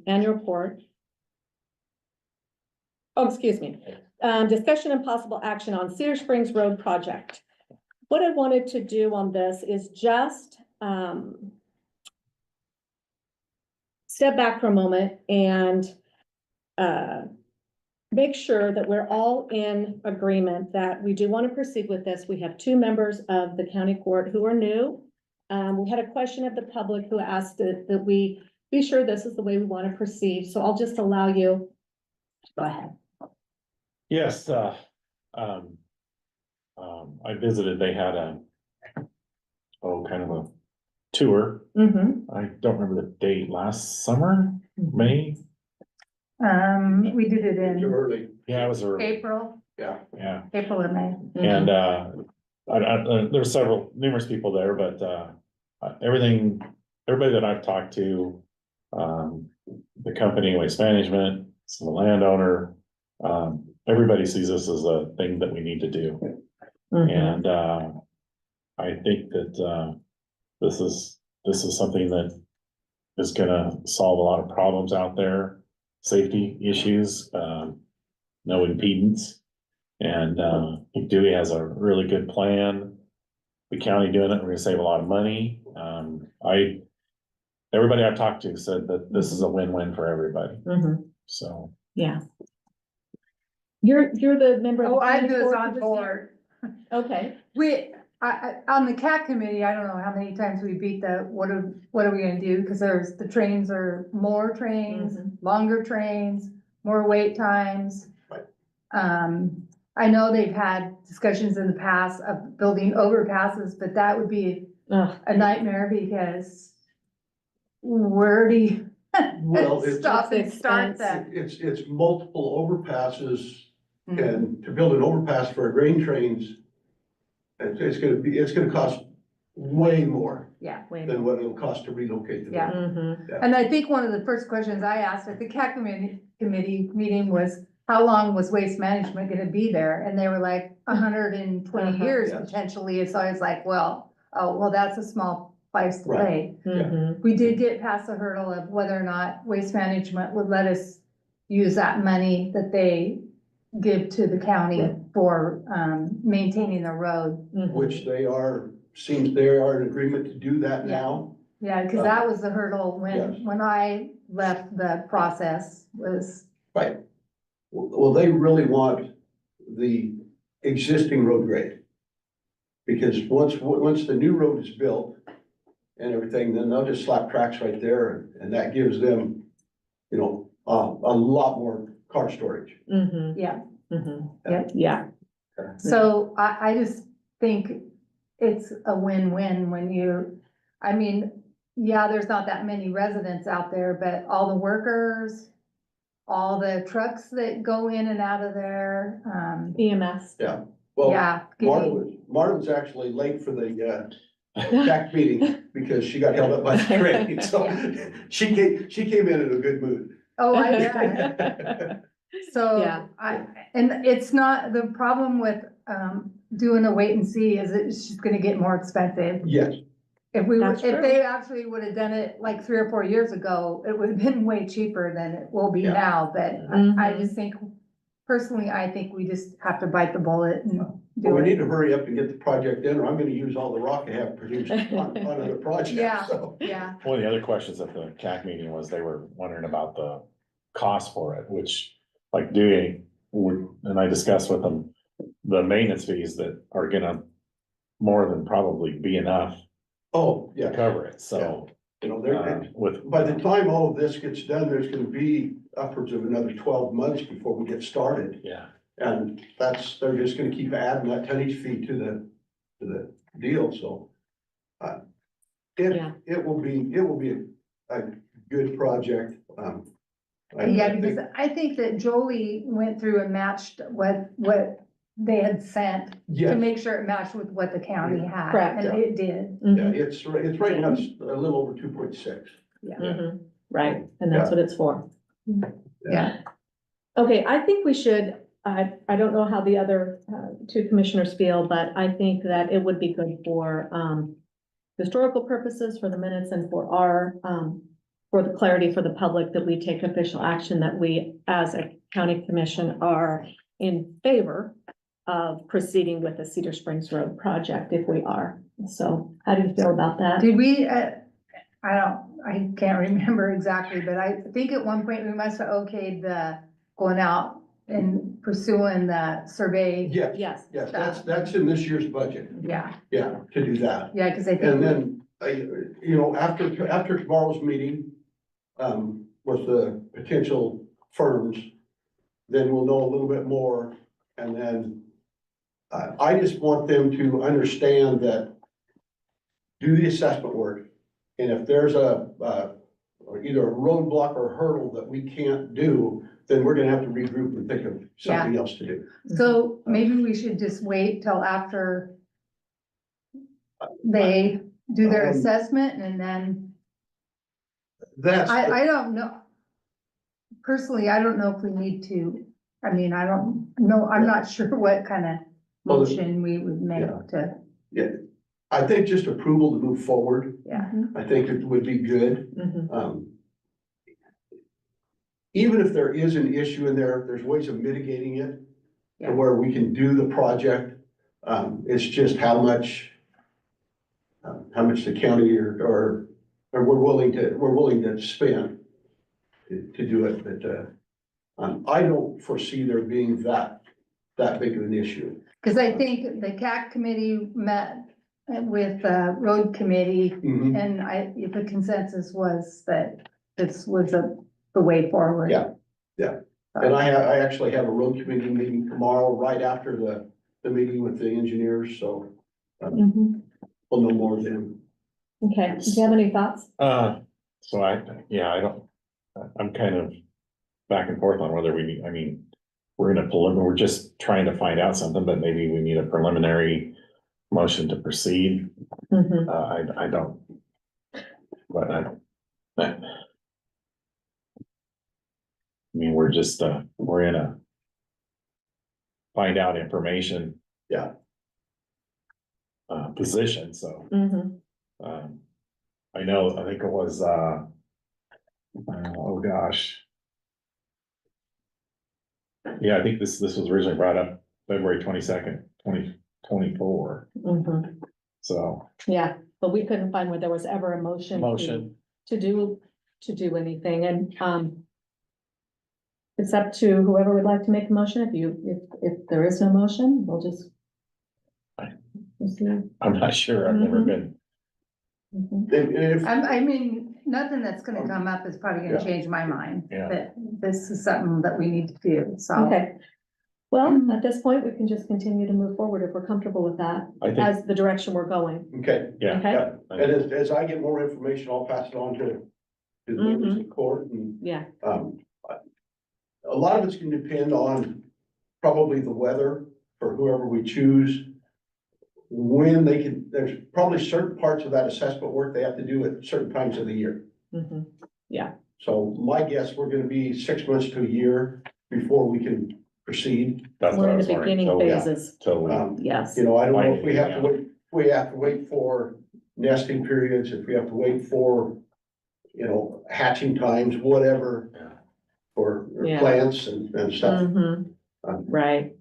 annual report. Oh, excuse me. Discussion and possible action on Cedar Springs Road project. What I wanted to do on this is just step back for a moment and make sure that we're all in agreement that we do want to proceed with this. We have 2 members of the county court who are new. We had a question of the public who asked that we be sure this is the way we want to proceed. So I'll just allow you to go ahead. Yes, I visited, they had kind of a tour. Mm-hmm. I don't remember the date, last summer, May? We did it Too in early. Yeah, it was early, April, Yeah. yeah. April or May. And, there were numerous people there, but, everybody that I've talked to, the company, Waste Management, the landowner, everybody sees this as a thing that we need to do. Mm-hmm. And, I think that, this is something that is gonna solve a lot of problems out there, safety issues, no impedance. And, I think Dewey has a really good plan. The county doing it, we're gonna save a lot of money. Everybody I've talked to said that this is a win-win for everybody, Mm-hmm. so. Yeah. You're the member of the Oh, I county was court who on was board. here? Okay. On the CAT committee, I don't know how many times we beat what are we gonna do? Cause the trains are more trains, Mhm. longer trains, more wait times. Right. I know they've had discussions in the past of building overpasses, but that would be Ugh. a nightmare because where do you Well, it's, stop and It's start expensive. that? it's multiple overpasses, Mhm. and to build an overpass for grain trains, it's gonna cost way more Yeah. than what it'll cost to relocate them. Yeah. Mm-hmm. And I think one of the first questions I asked at the CAT committee meeting was, how long was Waste Management gonna be there? And they were like, 120 Uh-huh. years Yes. potentially. So I was like, well, that's a small price to Right. pay. Mm-hmm. We did get past the hurdle of whether or not Waste Management would let us use that money that they give to the county Right. for, maintaining the road. Which seems they are in agreement to do that now. Yeah, cause that was the hurdle Yes. when I left the process was, Right. Well, they really want the existing road grade. Because once the new road is built and everything, then they'll just slap tracks right there, and that gives them, a lot more car storage. Mm-hmm. yeah. Mm-hmm. Yeah. So I just think it's a win-win when there's not that many residents out there, but all the workers, all the trucks that go in and out of there, EMS. Yeah. Well, yeah. Marta was actually late for the, CAC meeting because she got held up by the train, so she came in a good mood. Oh, I bet. So Yeah. and it's not, the problem with, doing a wait and see is it's just gonna get more expensive. Yes, If That's true. they actually would have done it like 3 or 4 years ago, it would have been way cheaper than it will be Yeah. now, but I Mhm. just think, personally, I think we just have to bite the bullet and but do we need it. to hurry up and get the project in, or I'm gonna use all the rock I have produced on other projects, Yeah. so. Yeah, One of the other questions at the CAC meeting was they were wondering about the cost for it, which like and I discussed with them, the maintenance fees that are gonna more than probably be enough Oh, to yeah, cover it, so. With. by the time all of this gets done, there's gonna be upwards of another 12 months before we get started. Yeah, And they're just gonna keep adding that tonnage fee to the deal, so. Yeah. It will be a good project. yeah, because I think that Jolie went through and matched what they had sent to Yes, make sure it matched with what the county had, Correct. and it did. yeah, Mhm. it's right now, it's a little over 2.6. Mhm. Right, and that's what it's for. Yeah. Okay, I think we should I don't know how the other two commissioners feel, but I think that it would be good for historical purposes, for the minutes, and for our for the clarity for the public, that we take official action, that we as a county commission are in favor of proceeding with the Cedar Springs Road project if we are. So how do you feel about that? Did we, I can't remember exactly, but I think at one point we must have okayed the going out and pursuing the survey. Yes, Yes. yes, that's in this year's budget, Yeah, yeah, to do that. yeah, because I And think, then, you know, after tomorrow's meeting, with the potential firms, then we'll know a little bit more. And then, I just want them to understand that do the assessment work. And if there's or either a roadblock or a hurdle that we can't do, then we're gonna have to regroup and think of something else to do. so maybe we should just wait till after they do their assessment and then, That's, I don't know. Personally, I don't know if we need to, I mean, I don't know, I'm not sure what kind of Well, motion we would make to, I think just approval to move forward, yeah. I think it would be good. Mhm. Even if there is an issue in there, there's ways of mitigating it Yeah. to where we can do the project. It's just how much the county or we're willing to spend to do it, but, I don't foresee there being that big of an issue. Cause I think the CAC committee met with the road committee Mhm. and the consensus was that this was the way forward. Yeah. And I actually have a road committee meeting tomorrow, right after the meeting with the engineers, so Mhm. we'll know more then. Okay, do you have any thoughts? So I'm kind of back and forth on whether we need, I mean, we're just trying to find out something, but maybe we need a preliminary motion to proceed. Mhm. I don't. But I mean, we're just, we're in a find out information. Yeah. Position, so, Mhm. I think it was, oh gosh. Yeah, I think this was originally brought up February 22nd, 2024, Mhm. so. Yeah, but we couldn't find where there was ever a motion. To do anything, and, it's up to whoever would like to make a motion. If there is no motion, we'll just. proceed. I'm not sure, I've never Mhm. been, Mhm. If, I mean, nothing that's gonna come up is probably gonna Yeah. change my mind, Yeah. but this is something that we need to do, so. Okay. Well, at this point, we can just continue to move forward if we're comfortable with that, I think, as the direction we're going. okay, yeah. Okay. yeah, and as I get more information, I'll pass it on to the members of court, and, Yeah. a lot of it's gonna depend on probably the weather for whoever we choose. When they can, there's probably certain parts of that assessment work they have to do at certain times of the year. Mhm. So my guess, we're gonna be 6 months to a year before we can proceed. That's what We're I in was the wondering, beginning till phases, we, yes. You know, I don't know if we have to wait for nesting periods, if we have to wait for, hatching times, whatever. Yeah. For Yeah. plants and stuff. Mhm. Right.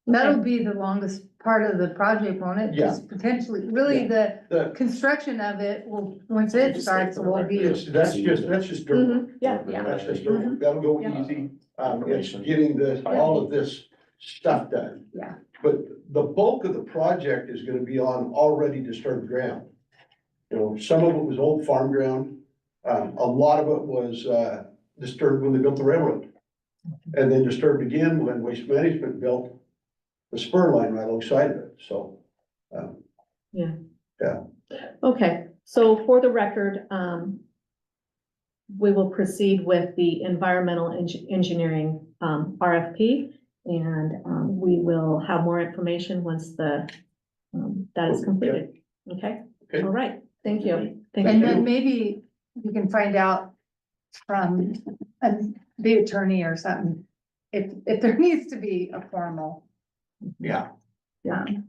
That'll be the longest part of the project, won't it? Yeah. Just potentially, really, the The, construction of it will, once it starts, will be. that's just dirt work. Yeah. That's just dirt work. That'll go Yeah. easy. It's getting all of this stuff done. Yeah. But the bulk of the project is gonna be on already disturbed ground. Some of it was old farm ground. A lot of it was, disturbed when they built the railroad. And then disturbed again when Waste Management built the spur line right alongside of it, so. Okay, so for the record, we will proceed with the environmental engineering, RFP. And, we will have more information once that is completed. Okay? Okay. All right, thank you. Thank And you. then maybe we can find out from the attorney or something, if there needs to be a formal, Yeah, um,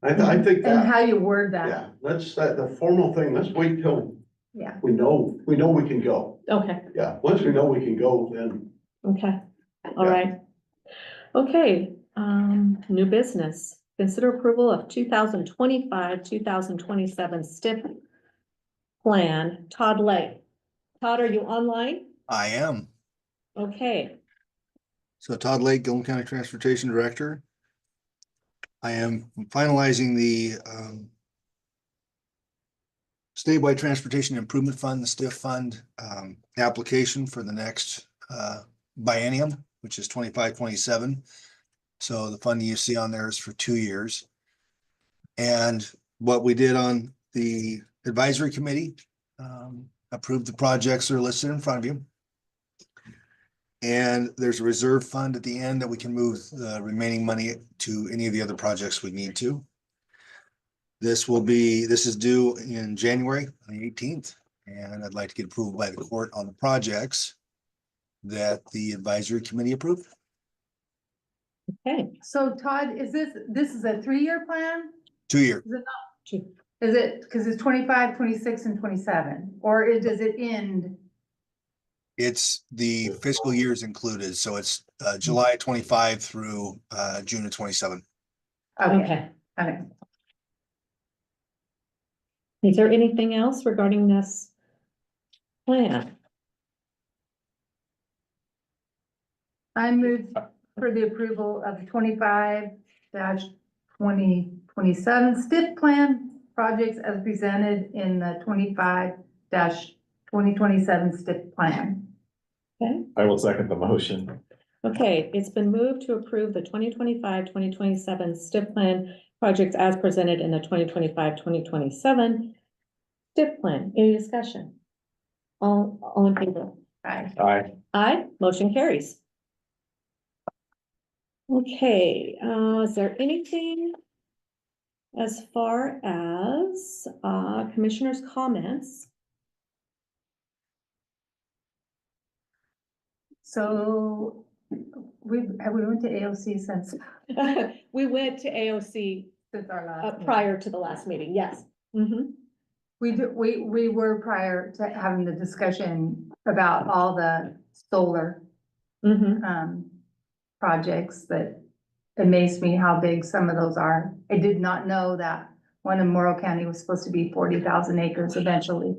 I think and that, how you word that, yeah, let's, the formal thing, let's wait till yeah. we know we can go. Okay, Yeah, once we know we can go, then okay, all Yeah. right. Okay, new business. Consider approval of 2025-2027 STIP plan. Todd Lake. Todd, are you online? I am. Okay, So Todd Lake, Gillum County Transportation Director. I am finalizing the Statewide Transportation Improvement Fund, the STIF fund, application for the next biennium, which is 25-27. So the funding you see on there is for 2 years. And what we did on the advisory committee, approved the projects that are listed in front of you. And there's a reserve fund at the end that we can move the remaining money to any of the other projects we need to. This is due in January on the 18th, and I'd like to get approval by the court on the projects that the advisory committee approved. okay. So Todd, is this is a 3-year plan? 2 year. Is it, because it's 25, 26, and 27, or does it end? It's the fiscal years included, so it's July 25 through June of 27. Okay, okay. Is there anything else regarding this plan? I move for the approval of 25-2027 STIF plan projects as presented in the 25-2027 STIF plan. Okay, I will second the motion. okay, it's been moved to approve the 2025-2027 STIP plan projects as presented in the 2025-2027 STIP plan. Any discussion? All in favor? Aye. Aye. Aye, motion carries. Okay, is there anything as far as commissioners' comments? So we went to AOC since We went to AOC our last. meeting. prior to the last meeting, yes. Mhm. We were prior to having the discussion about all the solar Mhm. projects that amazed me how big some of those are. I did not know that one in Morrow County was supposed to be 40,000 acres eventually.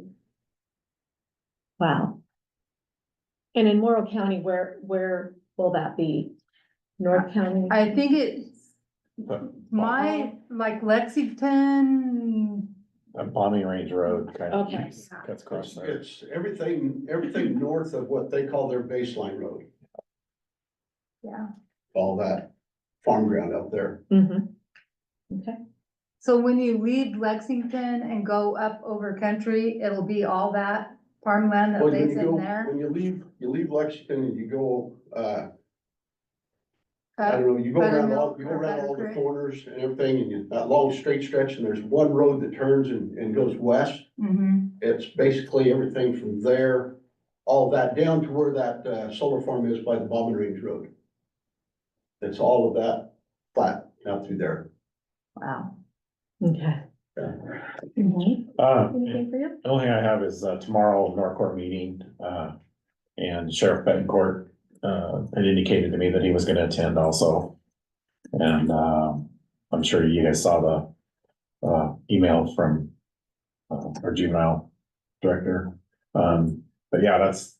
Wow. And in Morrow County, where will that be? North County? I think it's like Lexington. Bombing Range Road kind of Okay. cuts across there. it's everything north of what they call their baseline road, Yeah. all that farm ground up there. Mhm. Okay, So when you leave Lexington and go up over country, it'll be all that farmland that Well, when lays you in go, there. when you leave Lexington and you go, I Up don't know, you go around all Buttermilk or the Buttercreek. corners and everything, and that long straight stretch, and there's one road that turns and goes west. Mhm. It's basically everything from there, all that down to where that, solar farm is by the Bombing Range Road. It's all of that flat out through there. Wow. okay. Mhm. Anything for you? The only thing I have is tomorrow, Norcourt meeting, and Sheriff Betancourt had indicated to me that he was gonna attend also. And I'm sure you guys saw the email from our juvenile director. But yeah, that's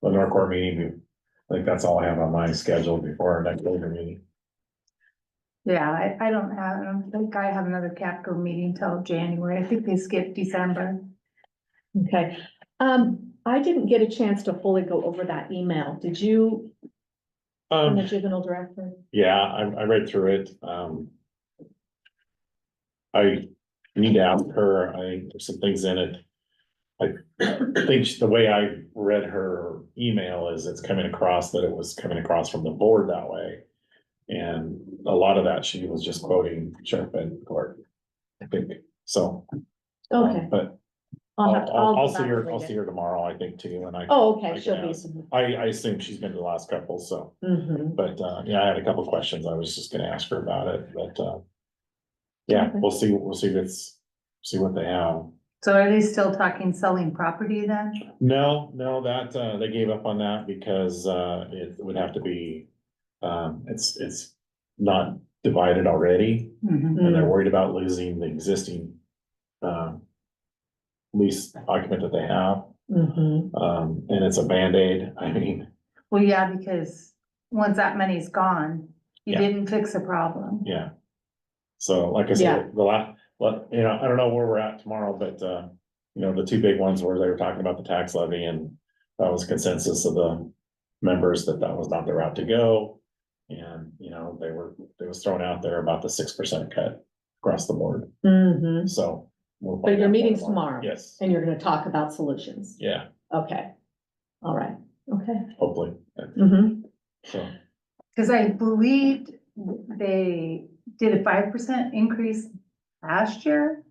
the Norcourt meeting. I think that's all I have on my schedule before our next board meeting. Yeah, I don't think I have another Capco meeting till January. I think they skipped December. Okay, I didn't get a chance to fully go over that email. Did you, from the juvenile director? Yeah, I read through it. I need to ask her, there's some things in it. I think the way I read her email is it's coming across that it was coming across from the board that way. And a lot of that, she was just quoting Sheriff Betancourt, I think, so. Okay, But I'll go back and I'll read see it. her tomorrow, I think, too, and I Oh, I okay, can she'll be ask. some. I assume she's been to the last couple, so, Mhm. but, yeah, I had a couple questions. I was just gonna ask her about it, but, yeah, Okay. we'll see what they have. So are they still talking selling property then? No, that, they gave up on that because, it would have to be, it's not divided already, Mhm. and they're worried about losing the existing, lease occupant that they have. Mhm. And it's a Band-Aid. I mean, Well, yeah, because once that money's gone, you Yeah. didn't fix a problem. yeah. So like I Yeah. said, I don't know where we're at tomorrow, but, the two big ones where they were talking about the tax levy, and that was consensus of the members that was not the route to go. And, they was thrown out there about the 6% cut across the board. Mhm. So. we'll But find your out more meeting's tomorrow. Yes, And you're gonna talk about solutions. yeah, Okay. All right, okay. hopefully. Mhm. So, Cause I believed they did a 5% increase last year.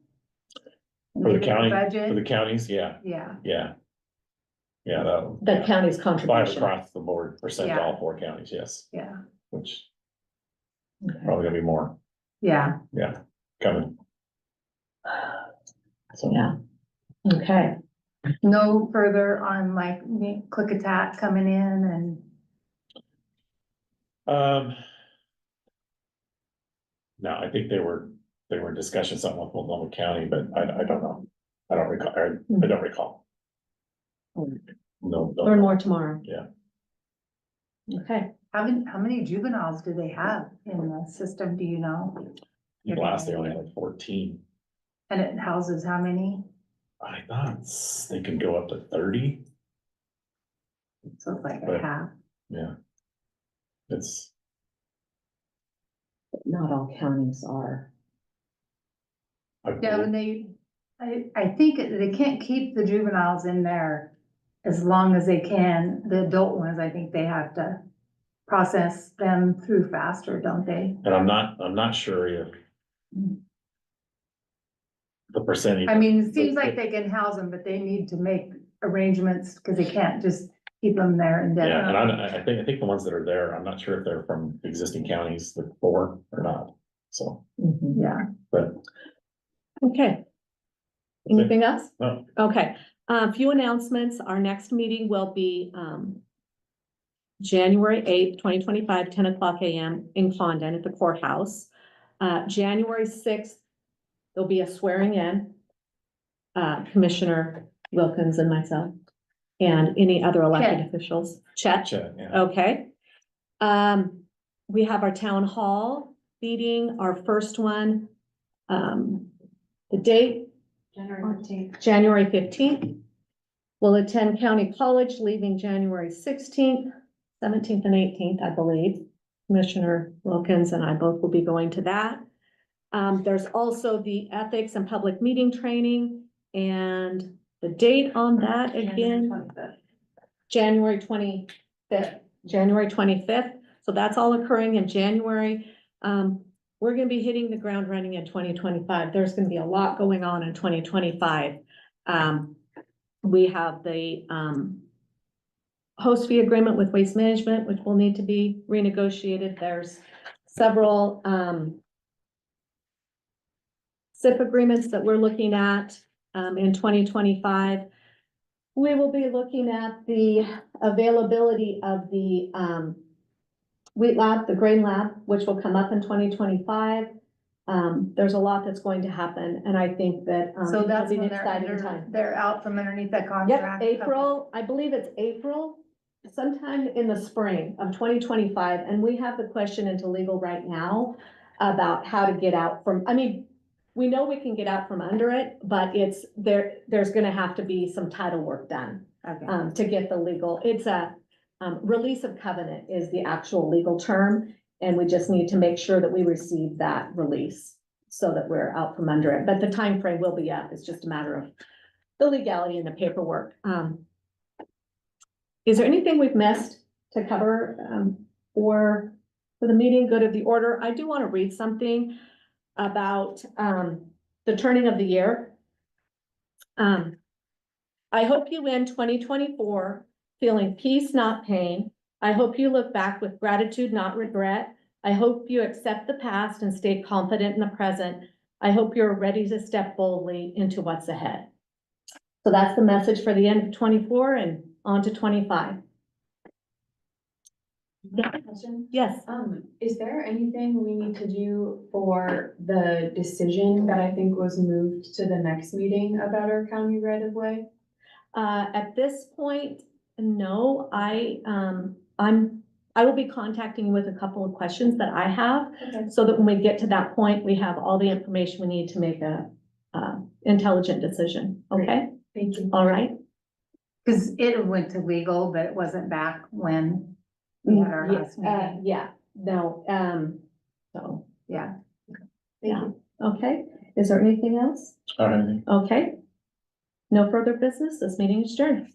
for the county, for Budget, the counties, yeah, yeah, yeah. Yeah, that. The county's Five contribution. across the board, percent to Yeah. all four counties, yes, yeah, which Okay. probably gonna be more, yeah. yeah, coming. So, Yeah, okay. No further on like click attack coming in and, um. No, I think they were discussing something with Multnomah County, but I don't know. I don't recall, I don't recall. No. Learn more tomorrow. Yeah. Okay. how many juveniles do they have in the system, do you know? Last they only had 14. And it houses how many? I thought they can go up to 30, So it's like a But- half. yeah. It's, Not all counties are. Yeah, when I think they can't keep the juveniles in there as long as they can. The adult ones, I think they have to process them through faster, don't they? and I'm not sure if the percentage. I mean, it seems like they can house them, but they need to make arrangements because they can't just keep them there Yeah, and indefinitely. I think the ones that are there, I'm not sure if they're from existing counties, the 4 or not, so, Mhm. Yeah, but. Okay. Anything else? No. Okay, a few announcements. Our next meeting will be, January 8th, 2025, 10 o'clock a.m. in Condon at the courthouse. January 6th, there'll be a swearing in. Commissioner Wilkins and myself, and any other elected Chet. officials. Chet? Chet, yeah. Okay. We have our town hall meeting, our first one. The date? January 15th. We'll attend County College, leaving January 16th, 17th and 18th, I believe. Commissioner Wilkins and I both will be going to that. There's also the ethics and public meeting training, and the date on that again. January 25th, January 25th. So that's all occurring in January. We're gonna be hitting the ground running in 2025. There's gonna be a lot going on in 2025. We have the, host fee agreement with Waste Management, which will need to be renegotiated. There's several, SIP agreements that we're looking at, in 2025. We will be looking at the availability of the, wheat lab, the grain lab, which will come up in 2025. There's a lot that's going to happen, and I think that, so it'll that's be an when they're exciting under, time. they're out from underneath that Yep, contract. April, I believe it's April, sometime in the spring of 2025, and we have the question into legal right now about how to get out from, I mean, we know we can get out from under it, but there's gonna have to be some title work done, Okay. to get the legal, it's a, release of covenant is the actual legal term, and we just need to make sure that we receive that release so that we're out from under it, but the time frame will be up, it's just a matter of the legality and the paperwork. Is there anything we've missed to cover, for the meeting, good of the order? I do want to read something about, the turning of the year. I hope you end 2024 feeling peace, not pain. I hope you look back with gratitude, not regret. I hope you accept the past and stay confident in the present. I hope you're ready to step boldly into what's ahead. So that's the message for the end of 24 and on to 25. Yes. Is there anything we need to do for the decision that I think was moved to the next meeting about our county right of way? At this point, no, I will be contacting you with a couple of questions that I have, Okay. so that when we get to that point, we have all the information we need to make a, intelligent decision, okay? Thank you. All right? Cause it went to legal, but it wasn't back when we had our last meeting. Yeah, no, so, Yeah. yeah, okay. Is there anything else? All right. Okay. No further business, this meeting is adjourned.